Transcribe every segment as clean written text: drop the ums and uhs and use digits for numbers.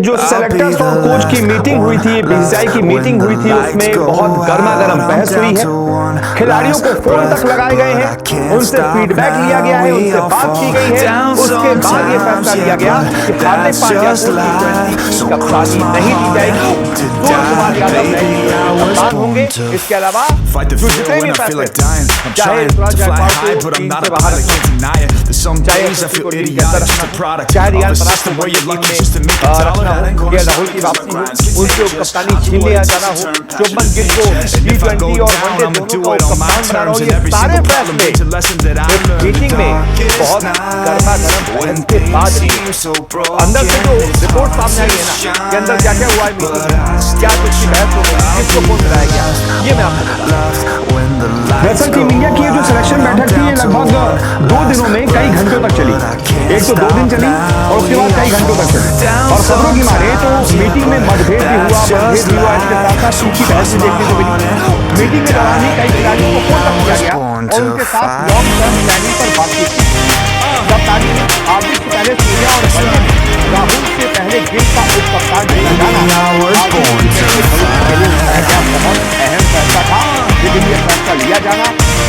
जो सेलेक्टर्स और कोच की मीटिंग हुई थी, बीसीसीआई की मीटिंग हुई थी, उसमें बहुत गर्मा-गर्म बहस हुई है। खिलाड़ियों को फोन तक लगाए गए हैं, उनसे फीडबैक लिया गया है, उनसे बात की गई है। उसके बाद ये फैसला लिया गया कि हार्दिक पांड्या को टी20 की कप्तानी नहीं दी जाएगी। सूर्य कुमार यादव कप्तान होंगे। इसके अलावा जो जितने भी फैसले, चाहे ऋतुराज गायकवाड़ को टीम से बाहर रखना, चाहे अश्विन को टीम के अंदर रखना, चाहे रियान पराग को टीम में रखना हो, या राहुल की वापसी हो, उनसे कप्तानी छीन लिया जाना हो, शुभमन गिल को टी20 और वनडे दोनों को कप्तान बनाना हो, ये सारे फैसले इस मीटिंग में बहुत गर्मा-गर्म बहस के बाद अंदर से जो रिपोर्ट सामने आई है ना, के अंदर क्या-क्या हुआ है मीटिंग में, क्या कुछ की बहस हो गई, किसको फोन कराया गया, ये मैं आपको बताऊं। दरअसल टीम इंडिया की जो सिलेक्शन बैठक थी, ये लगभग 2 दिनों में कई घंटों तक चली। एक तो 2 दिन चली और उसके बाद कई घंटों तक चली। और खबरों की माने तो मीटिंग में मतभेद भी हुआ, इसके साथ-साथ तीखी बहस भी देखने को मिली। मीटिंग के दौरान ही कई खिलाड़ियों को फोन तक किया गया और उनके साथ लॉन्ग टर्म प्लानिंग पर बातचीत की। कप्तानी हार्दिक से पहले सूर्या और वनडे में राहुल से पहले गिल का उप कप्तान चुना जाना बहुत अहम फैसला था, लेकिन ये फैसला लिया जाना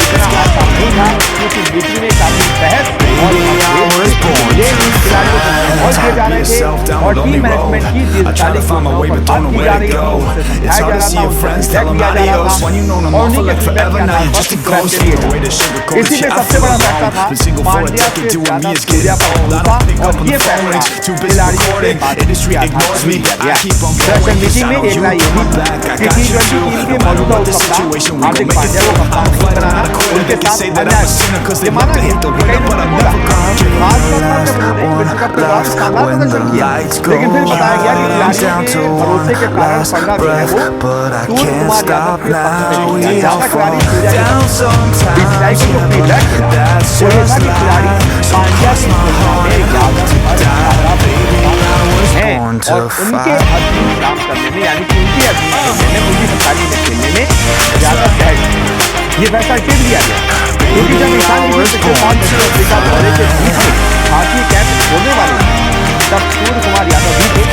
इतना आसान नहीं था, क्योंकि मीटिंग में काफी बहस खिलाड़ियों को बहुत किए जा रहे थे और टीम मैनेजमेंट की दीर्घकालिक योजनाओं पर बात की जा रही थी, उनसे समझाया जा रहा था, उनसे फीडबैक लिया जा रहा था और उन्हीं के फीडबैक के आधार पर फैसले लिए जा रहे थे। इसी में सबसे बड़ा फैसला था पांड्या से ज्यादा सूर्या पर भरोसा, और ये फैसला खिलाड़ियों से बातचीत के आधार पर लिया गया। सिलेक्शन मीटिंग में एक राय ये भी कि टी20 टीम के मौजूदा उप कप्तान हार्दिक पांड्या को कप्तान नहीं बनाना उनके साथ अन्याय। ये माना गया कि कई लोगों ने बोला, खासतौर पर जब उन्होंने विश्व कप के दौरान शानदार प्रदर्शन किया, लेकिन फिर बताया गया कि खिलाड़ियों के भरोसे के कारण पड़ना जो है वो सूर्य कुमार यादव के पक्ष में नहीं। ज्यादा खिलाड़ी सूर्या के बीसीसीआई को जो फीडबैक मिला वो ये था कि खिलाड़ी पांड्या की तुलना में यादव पर ज्यादा बेहतर हैं और उनके अधीन काम करने में, यानी कि उनके अधीन खेलने में, उनकी कप्तानी में खेलने में ज्यादा सहज। ये फैसला क्यों लिया गया? क्योंकि जब ईशान किशन पिछले साल दक्षिण अफ्रीका दौरे के बीच में भारतीय कैंप छोड़ने वाले थे, तब सूर्य कुमार यादव भी थे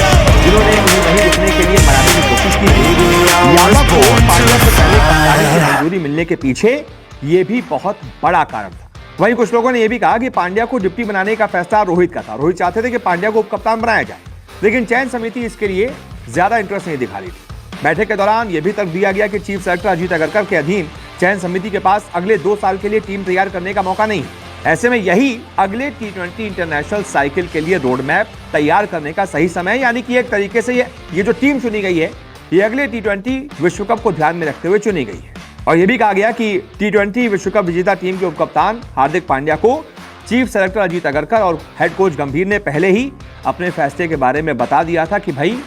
जिन्होंने उन्हें वहीं रुकने के लिए मनाने की कोशिश की थी। यादव को पांड्या से पहले कप्तानी की मंजूरी मिलने के पीछे ये भी बहुत बड़ा कारण था। वहीं कुछ लोगों ने यह भी कहा कि पांड्या को डिप्टी बनाने का फैसला रोहित का था। रोहित चाहते थे कि पांड्या को उप कप्तान बनाया जाए, लेकिन चयन समिति इसके लिए ज्यादा इंटरेस्ट नहीं दिखा रही थी। बैठक के दौरान यह भी तर्क दिया गया कि चीफ सेलेक्टर अजीत अगरकर के अधीन चयन समिति के पास अगले 2 साल के लिए टीम तैयार करने का मौका नहीं है। ऐसे में यही अगले टी20 इंटरनेशनल साइकिल के लिए रोड मैप तैयार करने का सही समय, यानी कि एक तरीके से ये जो टीम चुनी गई है, ये अगले टी20 विश्व कप को ध्यान में रखते हुए चुनी गई है। और यह भी कहा गया कि टी20 विश्व कप विजेता टीम के उप कप्तान हार्दिक पांड्या को चीफ सेलेक्टर अजीत अगरकर और हेड कोच गंभीर ने पहले ही अपने फैसले के बारे में बता दिया था कि भाई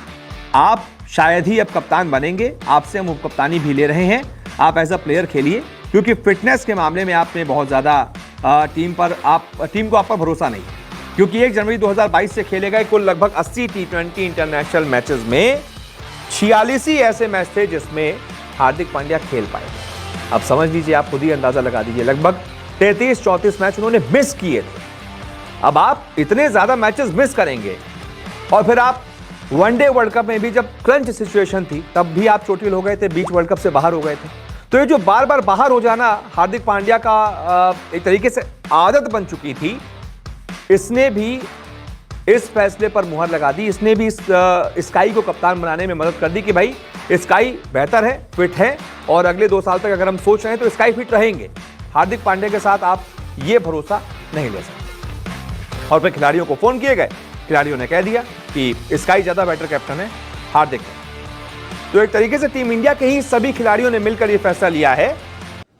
आप शायद ही अब कप्तान बनेंगे, आपसे हम उप कप्तानी भी ले रहे हैं, आप एज अ प्लेयर खेलिए, क्योंकि फिटनेस के मामले में आपने बहुत ज्यादा टीम को आप पर भरोसा नहीं, क्योंकि 1 जनवरी 2022 से खेले गए कुल लगभग 80 टी20 इंटरनेशनल मैचेस में 46 ही ऐसे मैच थे जिसमें हार्दिक पांड्या खेल पाए। अब समझ लीजिए, आप खुद ही अंदाजा लगा दीजिए, लगभग 33-34 मैच उन्होंने मिस किए थे। अब आप इतने ज्यादा मैचेस मिस करेंगे और फिर आप वनडे वर्ल्ड कप में भी जब क्रंच सिचुएशन थी तब भी आप चोटिल हो गए थे, बीच वर्ल्ड कप से बाहर हो गए थे। तो ये जो बार बार बाहर हो जाना हार्दिक पांड्या का एक तरीके से आदत बन चुकी थी, इसने भी इस फैसले पर मुहर लगा दी। इसने भी स्काई को कप्तान बनाने में मदद कर दी कि भाई स्काई बेहतर है, फिट है, और अगले 2 साल तक अगर हम सोच रहे हैं तो स्काई फिट रहेंगे। हार्दिक पांड्या के साथ आप ये भरोसा नहीं ले सकते। और फिर खिलाड़ियों को फोन किए गए, खिलाड़ियों ने कह दिया कि स्काई ज्यादा बेटर कैप्टन है हार्दिक है। तो एक तरीके से टीम इंडिया के ही सभी खिलाड़ियों ने मिलकर यह फैसला लिया है।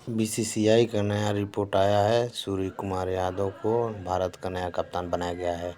बीसीसीआई का नया रिपोर्ट आया है, सूर्य कुमार यादव को भारत का नया कप्तान बनाया गया है।